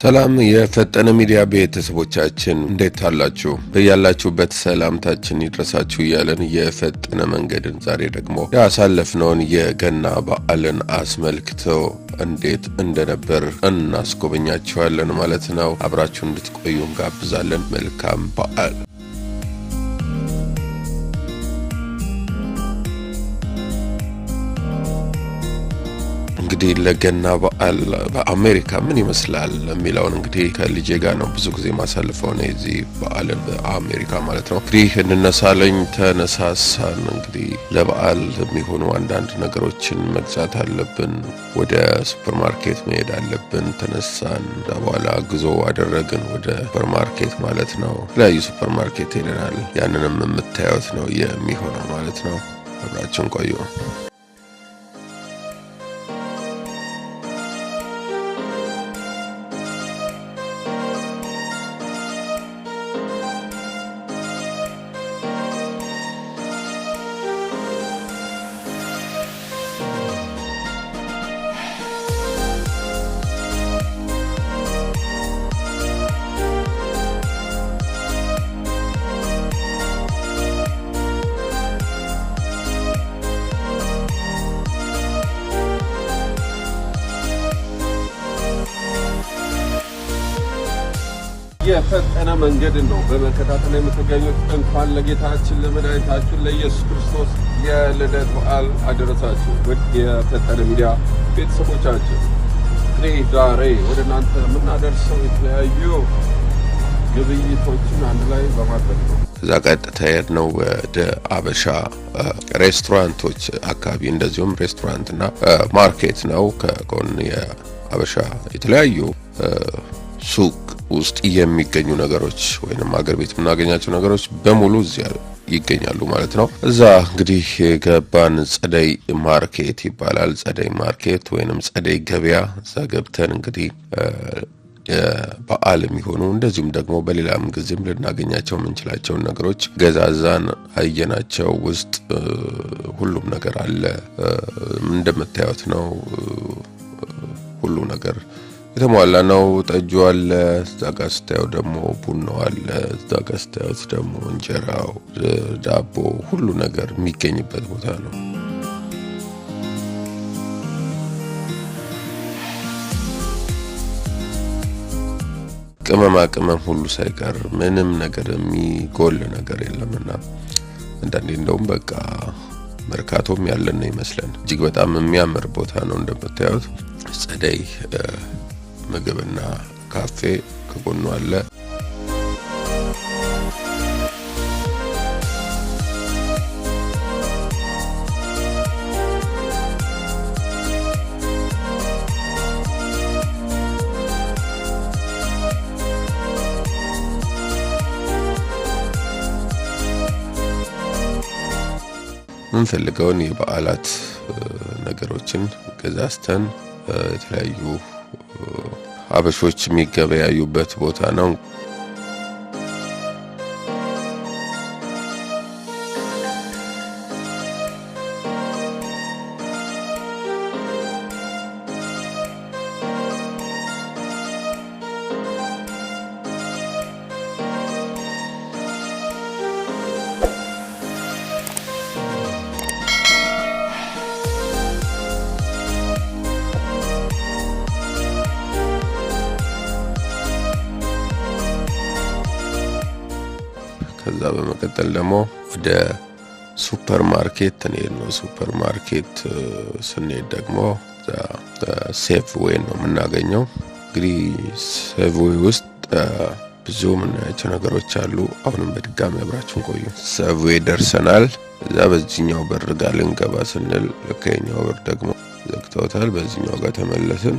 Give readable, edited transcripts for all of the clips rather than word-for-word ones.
ሰላም የፈጠነ ሚዲያ ቤተሰቦቻችን እንዴት አላችሁ? በያላችሁበት ሰላምታችን ይድረሳችሁ እያለን የፈጠነ መንገድን ዛሬ ደግሞ ያሳለፍነውን የገና በዓልን አስመልክቶ እንዴት እንደነበር እናስጎበኛችኋለን ማለት ነው። አብራችሁ እንድትቆዩ እንጋብዛለን። መልካም በዓል። እንግዲህ ለገና በዓል በአሜሪካ ምን ይመስላል የሚለውን እንግዲህ ከልጄ ጋር ነው ብዙ ጊዜ ማሳልፈው ነው እዚህ በዓልን በአሜሪካ ማለት ነው። እንግዲህ እንነሳለኝ ተነሳሳን። እንግዲህ ለበዓል የሚሆኑ አንዳንድ ነገሮችን መግዛት አለብን። ወደ ሱፐርማርኬት መሄድ አለብን። ተነሳን። በኋላ ጉዞ አደረግን ወደ ሱፐርማርኬት ማለት ነው። የተለያዩ ሱፐርማርኬት ሄደናል። ያንንም የምታዩት ነው የሚሆነው ማለት ነው። አብራችሁን ቆዩ። የፈጠነ መንገድ ነው በመከታተል የምትገኙት። እንኳን ለጌታችን ለመድኃኒታችን ለኢየሱስ ክርስቶስ የልደት በዓል አደረሳችሁ ውድ የፈጠነ ሚዲያ ቤተሰቦቻችን። እንግዲህ ዛሬ ወደ እናንተ የምናደርሰው የተለያዩ ግብይቶችን አንድ ላይ በማድረግ ነው። እዛ ቀጥታ ሄድነው ወደ አበሻ ሬስቶራንቶች አካባቢ፣ እንደዚሁም ሬስቶራንትና ማርኬት ነው። ከጎን የአበሻ የተለያዩ ሱቅ ውስጥ የሚገኙ ነገሮች ወይንም አገር ቤት የምናገኛቸው ነገሮች በሙሉ እዚያ ይገኛሉ ማለት ነው። እዛ እንግዲህ የገባን ጸደይ ማርኬት ይባላል። ጸደይ ማርኬት ወይንም ጸደይ ገበያ። እዛ ገብተን እንግዲህ የበዓል የሚሆኑ እንደዚሁም ደግሞ በሌላም ጊዜም ልናገኛቸው የምንችላቸውን ነገሮች ገዛዛን፣ አየናቸው። ውስጥ ሁሉም ነገር አለ። እንደምታዩት ነው። ሁሉ ነገር የተሟላ ነው። ጠጁ አለ። እዛ ጋር ስታዩ ደግሞ ቡናው አለ። እዛ ጋር ስታዩት ደግሞ እንጀራው፣ ዳቦ፣ ሁሉ ነገር የሚገኝበት ቦታ ነው። ቅመማ ቅመም ሁሉ ሳይቀር ምንም ነገር የሚጎል ነገር የለምና አንዳንዴ እንደውም በቃ መርካቶም ያለን ይመስለን። እጅግ በጣም የሚያምር ቦታ ነው። እንደምታዩት ጸደይ ምግብና ካፌ ከጎኑ አለ። ምንፈልገውን የበዓላት ነገሮችን ገዛዝተን የተለያዩ አበሾች የሚገበያዩበት ቦታ ነው። ከዛ በመቀጠል ደግሞ ወደ ሱፐርማርኬት ነው። ሱፐርማርኬት ስንሄድ ደግሞ ሴፍዌይ ነው የምናገኘው። እንግዲህ ሴፍዌይ ውስጥ ብዙ የምናያቸው ነገሮች አሉ። አሁንም በድጋሚ አብራችሁን ቆዩ። ሴፍዌይ ደርሰናል። እዛ በዚህኛው በር ጋር ልንገባ ስንል ለከኛው በር ደግሞ ዘግተውታል። በዚህኛው ጋር ተመለስን።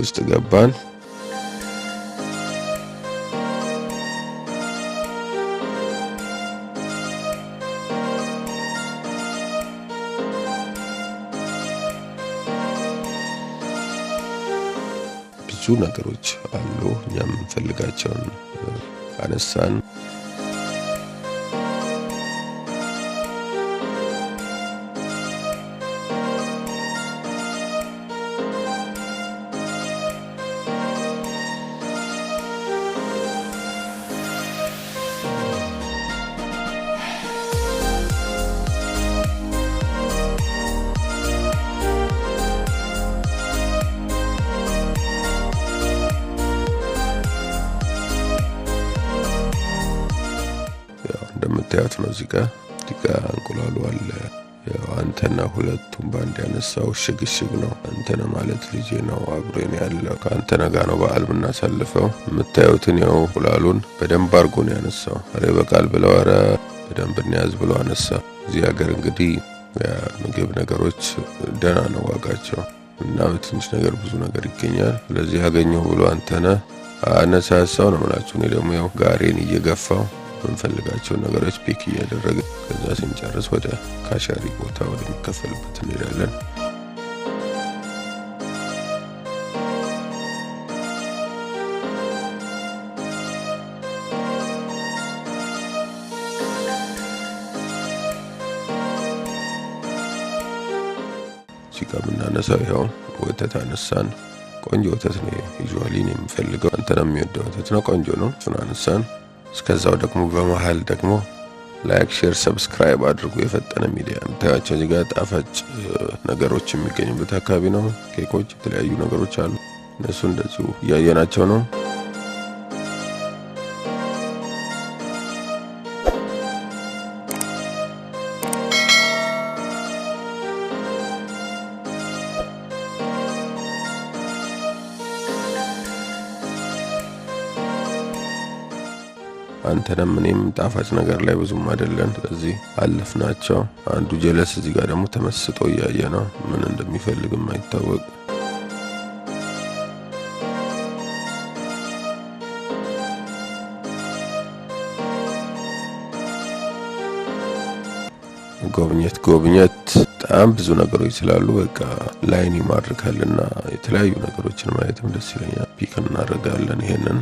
ውስጥ ገባን። ነገሮች አሉ። እኛም እንፈልጋቸውን አነሳን። እንደምታዩት ነው እዚህ ጋር እንቁላሉ አለ። ያው አንተና ሁለቱም ባንድ ያነሳው ሽግሽግ ነው። አንተነ ማለት ልጄ ነው፣ አብሮኝ ያለው ከአንተነ ጋር ነው በዓል የምናሳልፈው። የምታዩትን ያው እንቁላሉን በደንብ አድርጎ ነው ያነሳው። አረ በቃል ብለው አረ በደንብ እንያዝ ብሎ አነሳ። እዚህ ሀገር እንግዲህ ምግብ ነገሮች ደህና ነው ዋጋቸው እና በትንሽ ነገር ብዙ ነገር ይገኛል። ስለዚህ ያገኘው ብሎ አንተነ አነሳሳው ነው ማለት ነው። ደግሞ ያው ጋሬን እየገፋው የምንፈልጋቸው ነገሮች ፒክ እያደረገ ከዛ ስንጨርስ ወደ ካሻሪ ቦታ ወደሚከፈልበት እንሄዳለን። እዚህ ጋር የምናነሳው ይኸው ወተት አነሳን። ቆንጆ ወተት ነው ዩዥዋሊ ነው የምፈልገው። አንተና የሚወደው ወተት ነው፣ ቆንጆ ነው። እሱን አነሳን። እስከዛው ደግሞ በመሃል ደግሞ ላይክ፣ ሼር፣ ሰብስክራይብ አድርጉ። የፈጠነ ሚዲያ የምታያቸው እዚህ ጋር ጣፋጭ ነገሮች የሚገኙበት አካባቢ ነው። ኬኮች፣ የተለያዩ ነገሮች አሉ። እነሱ እንደዚሁ እያየናቸው ነው። አንተንም እኔም ጣፋጭ ነገር ላይ ብዙም አይደለን፣ ስለዚህ አለፍናቸው። አንዱ ጀለስ እዚህ ጋር ደግሞ ተመስጦ እያየ ነው፣ ምን እንደሚፈልግም አይታወቅ። ጎብኘት በጣም ብዙ ነገሮች ስላሉ በቃ ላይን ይማርካልና የተለያዩ ነገሮችን ማየትም ደስ ይለኛል። ፒክ እናደርጋለን ይሄንን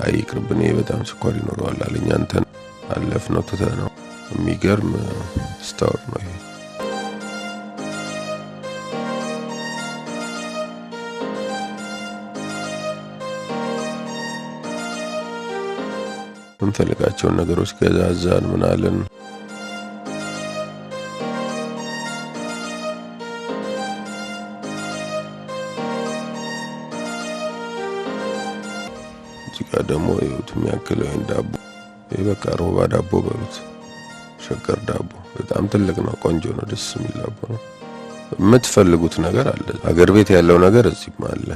አይቅርብኔ በጣም ስኳር ይኖረዋል አለኝ። አንተን አለፍነው ትተነው። የሚገርም ስታወር ነው ይሄ። እንፈልጋቸውን ነገሮች ገዛዛን ምናለን። እዚህ ጋር ደግሞ ይኸውት የሚያክለው ይሄን ዳቦ በቃ ሮባ ዳቦ በሉት፣ ሸቀር ዳቦ በጣም ትልቅ ነው፣ ቆንጆ ነው፣ ደስ የሚል ዳቦ ነው። የምትፈልጉት ነገር አለ። አገር ቤት ያለው ነገር እዚህም አለ።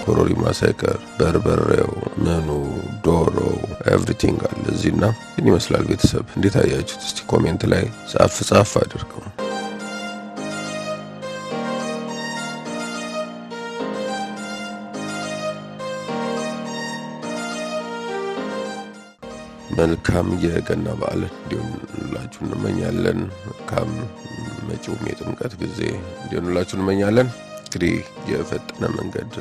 ኮሮሪማ ሳይቀር በርበሬው፣ ምኑ፣ ዶሮ ኤቭሪቲንግ አለ እዚህና ምን ይመስላል? ቤተሰብ እንዴት አያችሁት? እስቲ ኮሜንት ላይ ጻፍ አድርገው። መልካም የገና በዓል እንዲሆንላችሁ እንመኛለን። መልካም መጪው የጥምቀት ጊዜ እንዲሆንላችሁ እንመኛለን። እንግዲህ የፈጠነ መንገድ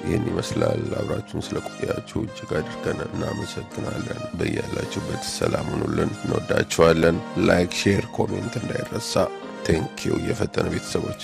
ይህን ይመስላል። አብራችሁን ስለቆያችሁ እጅግ አድርገን እናመሰግናለን። በያላችሁበት ሰላም ሁኑልን። እንወዳችኋለን። ላይክ፣ ሼር፣ ኮሜንት እንዳይረሳ። ቴንኪው የፈጠነ ቤተሰቦች።